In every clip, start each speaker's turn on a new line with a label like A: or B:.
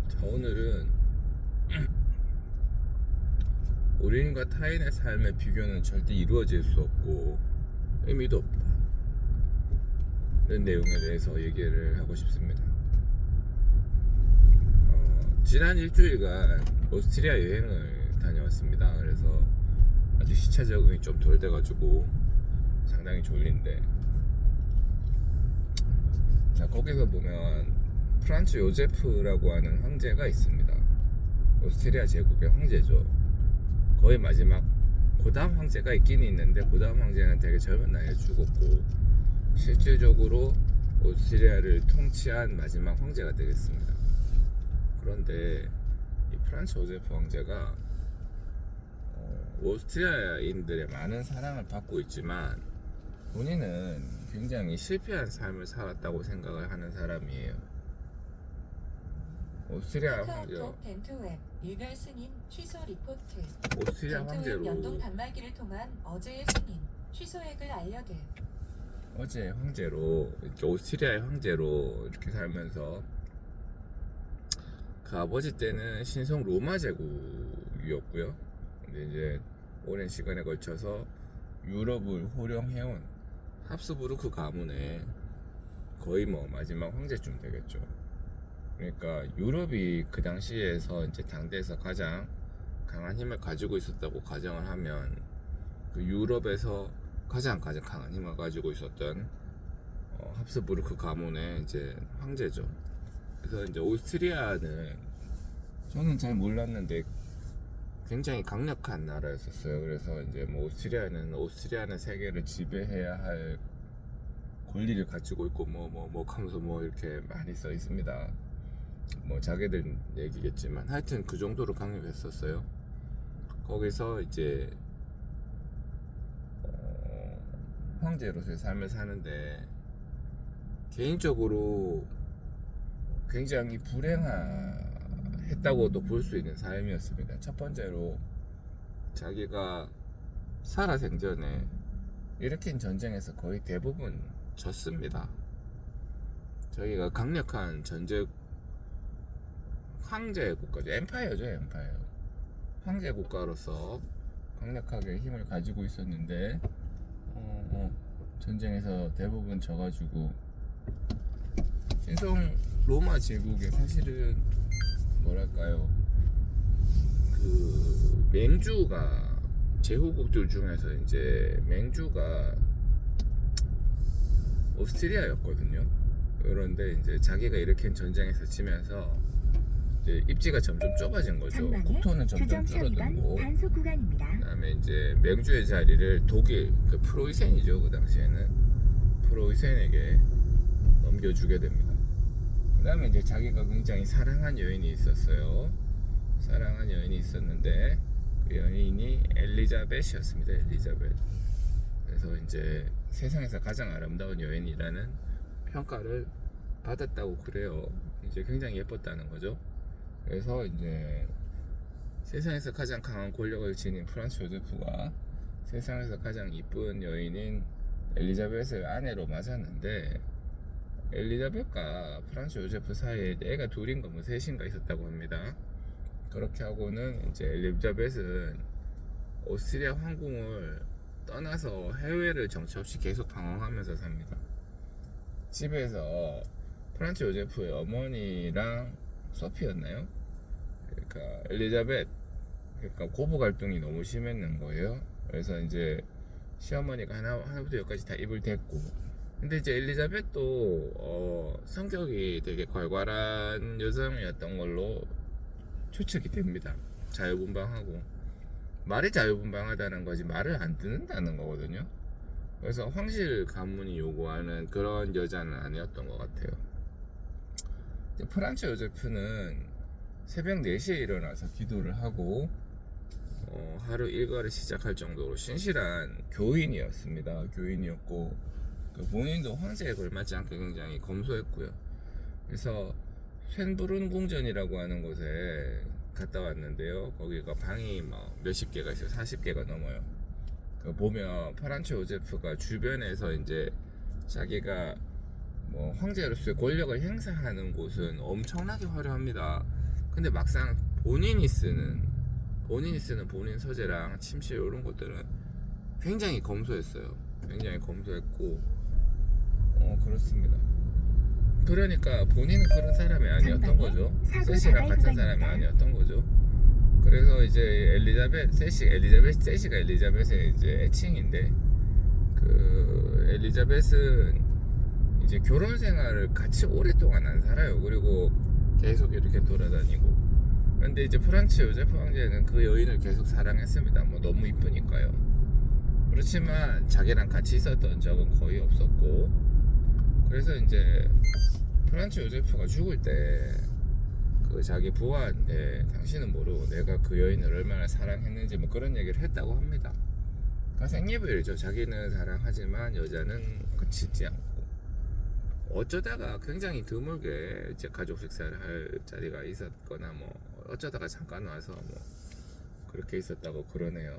A: 자, 오늘은 우리인과 타인의 삶의 비교는 절대 이루어질 수 없고 의미도 없다 이런 내용에 대해서 얘기를 하고 싶습니다. 지난 일주일간 오스트리아 여행을 다녀왔습니다. 그래서 아직 시차 적응이 좀 덜 돼가지고 상당히 졸린데, 자, 거기서 보면 프란츠 요제프라고 하는 황제가 있습니다. 오스트리아 제국의 황제죠. 거의 마지막. 그 다음 황제가 있긴 있는데 그 다음 황제는 되게 젊은 나이에 죽었고 실질적으로 오스트리아를 통치한 마지막 황제가 되겠습니다. 그런데 이 프란츠 요제프 황제가 오스트리아인들의 많은 사랑을 받고 있지만 본인은 굉장히 실패한 삶을 살았다고 생각을 하는 사람이에요. 오스트리아 황제,
B: 벤트웹 일별 승인 취소 리포트.
A: 오스트리아 황제로
B: 연동 단말기를 통한 어제의 승인 취소액을 알려드.
A: 어제 황제로 이렇게 오스트리아의 황제로 이렇게 살면서 그 아버지 때는 신성 로마 제국이었고요. 근데 이제 오랜 시간에 걸쳐서 유럽을 호령해온 합스부르크 가문의 거의 뭐 마지막 황제쯤 되겠죠. 그러니까 유럽이 그 당시에서 이제 당대에서 가장 강한 힘을 가지고 있었다고 가정을 하면 그 유럽에서 가장 강한 힘을 가지고 있었던 합스부르크 가문의 이제 황제죠. 그래서 이제 오스트리아는 저는 잘 몰랐는데 굉장히 강력한 나라였었어요. 그래서 이제 뭐 오스트리아는 세계를 지배해야 할 권리를 가지고 있고 뭐 하면서 뭐 이렇게 많이 써 있습니다. 뭐 자기들 얘기겠지만 하여튼 그 정도로 강력했었어요. 거기서 이제 황제로서의 삶을 사는데 개인적으로 굉장히 불행했다고도 볼 수 있는 삶이었습니다. 첫 번째로 자기가 살아생전에 일으킨 전쟁에서 거의 대부분 졌습니다. 저희가 강력한 전제 황제 국가죠. 엠파이어죠, 엠파이어. 황제 국가로서 강력하게 힘을 가지고 있었는데 전쟁에서 대부분 져가지고 신성 로마 제국에 사실은 뭐랄까요, 그 맹주가 제후국들 중에서 이제 맹주가 오스트리아였거든요. 그런데 이제 자기가 일으킨 전쟁에서 지면서 이제 입지가 점점 좁아진 거죠. 국토는 점점 줄어들고, 그다음에 이제 맹주의 자리를 독일, 그 프로이센이죠, 그 당시에는 프로이센에게 넘겨주게 됩니다. 그 다음에 이제 자기가 굉장히 사랑한 여인이 있었어요. 사랑한 여인이 있었는데 그 여인이 엘리자벳이었습니다. 엘리자벳. 그래서 이제 세상에서 가장 아름다운 여인이라는 평가를 받았다고 그래요. 이제 굉장히 예뻤다는 거죠. 그래서 이제 세상에서 가장 강한 권력을 지닌 프란츠 요제프가 세상에서 가장 이쁜 여인인 엘리자벳을 아내로 맞았는데, 엘리자벳과 프란츠 요제프 사이에 애가 둘인가 뭐 셋인가 있었다고 합니다. 그렇게 하고는 이제 엘리자벳은 오스트리아 황궁을 떠나서 해외를 정처 없이 계속 방황하면서 삽니다. 집에서 프란츠 요제프의 어머니랑 소피였나요? 그러니까 엘리자벳, 그러니까 고부 갈등이 너무 심했는 거예요. 그래서 이제 시어머니가 하나부터 열까지 다 입을 댔고, 근데 이제 엘리자벳도 성격이 되게 괄괄한 여성이었던 걸로 추측이 됩니다. 자유분방하고, 말이 자유분방하다는 거지 말을 안 듣는다는 거거든요. 그래서 황실 가문이 요구하는 그런 여자는 아니었던 것 같아요. 프란츠 요제프는 새벽 4시에 일어나서 기도를 하고 하루 일과를 시작할 정도로 신실한 교인이었습니다. 교인이었고, 본인도 황제에 걸맞지 않게 굉장히 검소했고요. 그래서 쇤브룬 궁전이라고 하는 곳에 갔다 왔는데요. 거기가 방이 뭐 몇십 개가 있어요. 40개가 넘어요. 보면 프란츠 요제프가 주변에서 이제 자기가 뭐 황제로서의 권력을 행사하는 곳은 엄청나게 화려합니다. 근데 막상 본인이 쓰는 본인 서재랑 침실 이런 것들은 굉장히 검소했어요. 굉장히 검소했고 그렇습니다. 그러니까 본인은 그런 사람이 아니었던 거죠. 세시랑 같은 사람이 아니었던 거죠. 그래서 이제 세시가 엘리자벳의 이제 애칭인데, 그 엘리자벳은 이제 결혼 생활을 같이 오랫동안 안 살아요. 그리고 계속 이렇게 돌아다니고. 근데 이제 프란츠 요제프 황제는 그 여인을 계속 사랑했습니다. 뭐 너무 이쁘니까요. 그렇지만 자기랑 같이 있었던 적은 거의 없었고, 그래서 이제 프란츠 요제프가 죽을 때 그 자기 부하한테 당신은 모르고 내가 그 여인을 얼마나 사랑했는지 뭐 그런 얘기를 했다고 합니다. 그러니까 생리부일이죠. 자기는 사랑하지만 여자는 그치지 않고, 어쩌다가 굉장히 드물게 이제 가족 식사를 할 자리가 있었거나 뭐 어쩌다가 잠깐 와서 뭐 그렇게 있었다고 그러네요.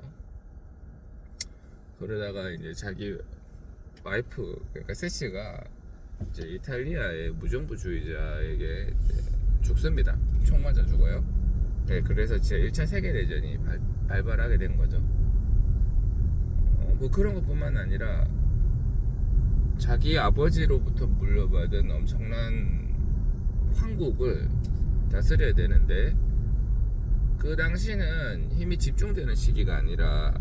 A: 그러다가 이제 자기 와이프, 그러니까 세시가 이제 이탈리아의 무정부주의자에게 죽습니다. 총 맞아 죽어요. 네, 그래서 이제 1차 세계대전이 발발하게 된 거죠. 뭐 그런 것뿐만 아니라 자기 아버지로부터 물려받은 엄청난 황국을 다스려야 되는데, 그 당시는 힘이 집중되는 시기가 아니라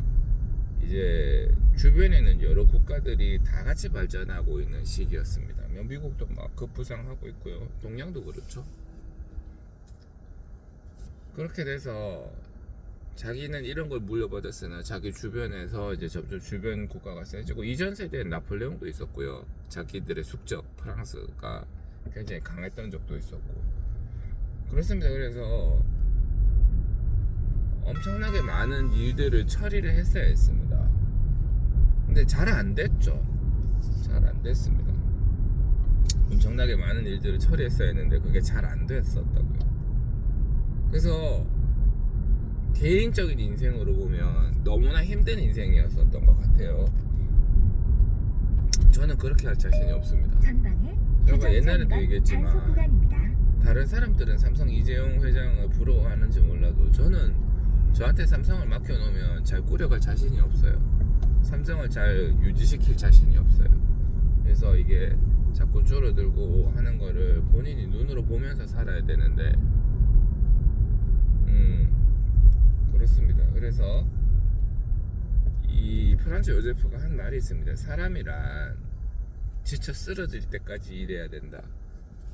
A: 이제 주변에는 여러 국가들이 다 같이 발전하고 있는 시기였습니다. 미국도 막 급부상하고 있고요. 동양도 그렇죠. 그렇게 돼서 자기는 이런 걸 물려받았으나 자기 주변에서 이제 점점 주변 국가가 세지고, 이전 세대엔 나폴레옹도 있었고요. 자기들의 숙적 프랑스가 굉장히 강했던 적도 있었고 그렇습니다. 그래서 엄청나게 많은 일들을 처리를 했어야 했습니다. 근데 잘 안 됐죠. 잘 안 됐습니다. 엄청나게 많은 일들을 처리했어야 했는데 그게 잘 안 됐었다고요. 그래서 개인적인 인생으로 보면 너무나 힘든 인생이었었던 것 같아요. 저는 그렇게 할 자신이 없습니다. 제가 옛날에도 얘기했지만 다른 사람들은 삼성 이재용 회장을 부러워하는지 몰라도 저는 저한테 삼성을 맡겨놓으면 잘 꾸려갈 자신이 없어요. 삼성을 잘 유지시킬 자신이 없어요. 그래서 이게 자꾸 줄어들고 하는 거를 본인이 눈으로 보면서 살아야 되는데 그렇습니다. 그래서 이 프란츠 요제프가 한 말이 있습니다. 사람이란 지쳐 쓰러질 때까지 일해야 된다.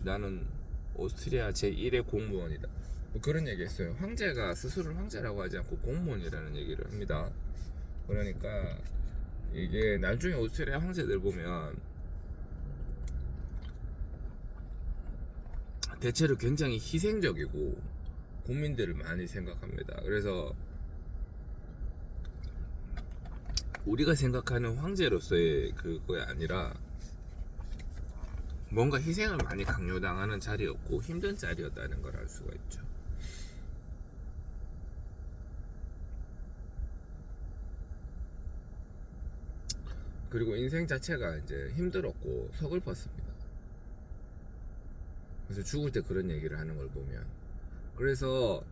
A: 나는 오스트리아 제1의 공무원이다. 뭐 그런 얘기 했어요. 황제가 스스로를 황제라고 하지 않고 공무원이라는 얘기를 합니다. 그러니까 이게 나중에 오스트리아 황제들 보면 대체로 굉장히 희생적이고 국민들을 많이 생각합니다. 그래서 우리가 생각하는 황제로서의 그거에 아니라 뭔가 희생을 많이 강요당하는 자리였고 힘든 자리였다는 걸 알 수가 있죠. 그리고 인생 자체가 이제 힘들었고 서글펐습니다. 그래서 죽을 때 그런 얘기를 하는 걸 보면, 그래서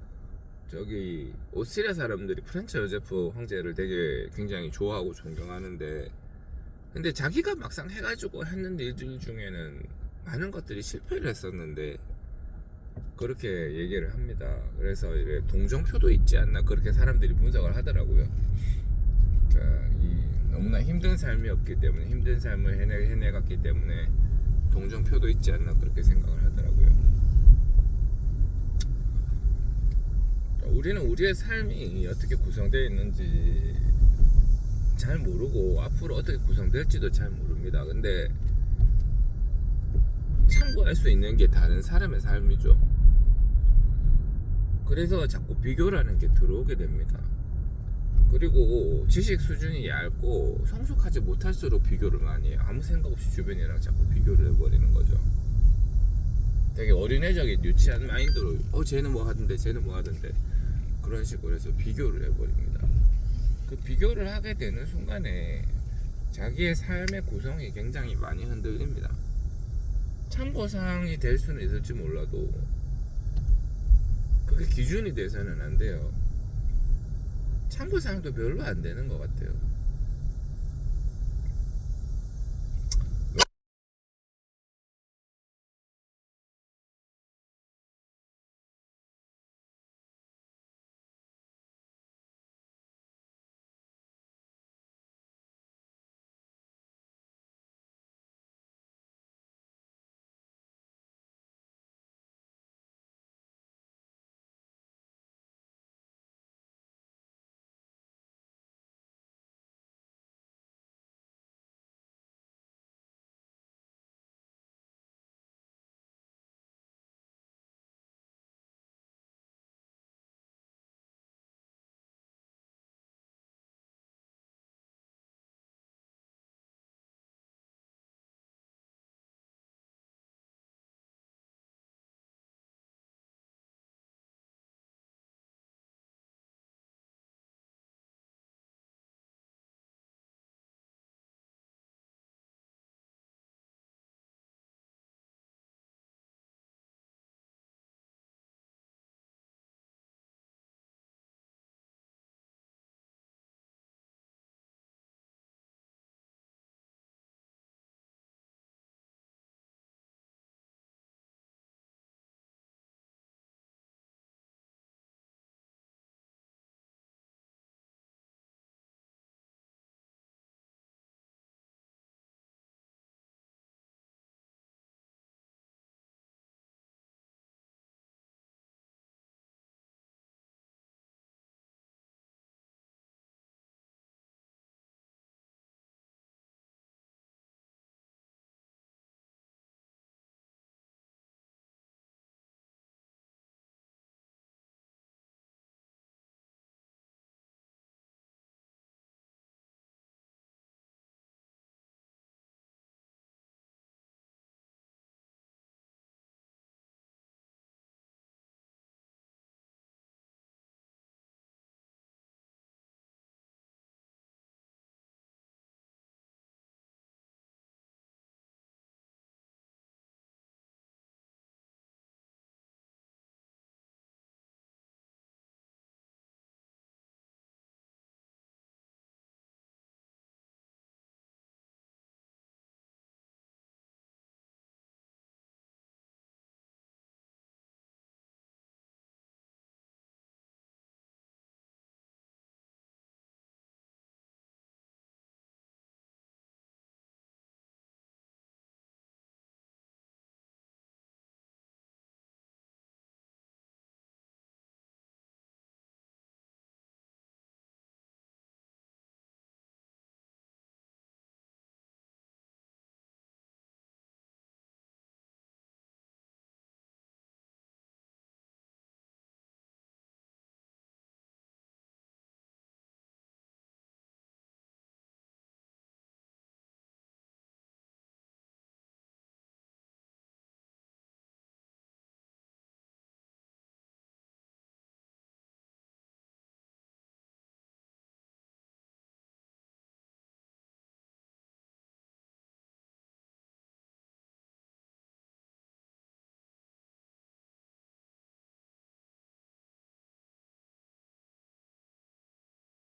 A: 저기 오스트리아 사람들이 프란츠 요제프 황제를 되게 굉장히 좋아하고 존경하는데, 근데 자기가 막상 해가지고 했는 일들 중에는 많은 것들이 실패를 했었는데 그렇게 얘기를 합니다. 그래서 이래 동정표도 있지 않나 그렇게 사람들이 분석을 하더라고요. 그러니까 너무나 힘든 삶이었기 때문에, 힘든 삶을 해내갔기 때문에 동정표도 있지 않나 그렇게 생각을 하더라고요. 우리는 우리의 삶이 어떻게 구성되어 있는지 잘 모르고 앞으로 어떻게 구성될지도 잘 모릅니다. 근데 참고할 수 있는 게 다른 사람의 삶이죠. 그래서 자꾸 비교라는 게 들어오게 됩니다. 그리고 지식 수준이 얇고 성숙하지 못할수록 비교를 많이 해요. 아무 생각 없이 주변이랑 자꾸 비교를 해버리는 거죠. 되게 어린애적인 유치한 마인드로 쟤는 뭐 하던데 쟤는 뭐 하던데 그런 식으로 해서 비교를 해버립니다. 그 비교를 하게 되는 순간에 자기의 삶의 구성이 굉장히 많이 흔들립니다. 참고사항이 될 수는 있을지 몰라도 기준이 돼서는 안 돼요. 참고사항도 별로 안 되는 것 같아요.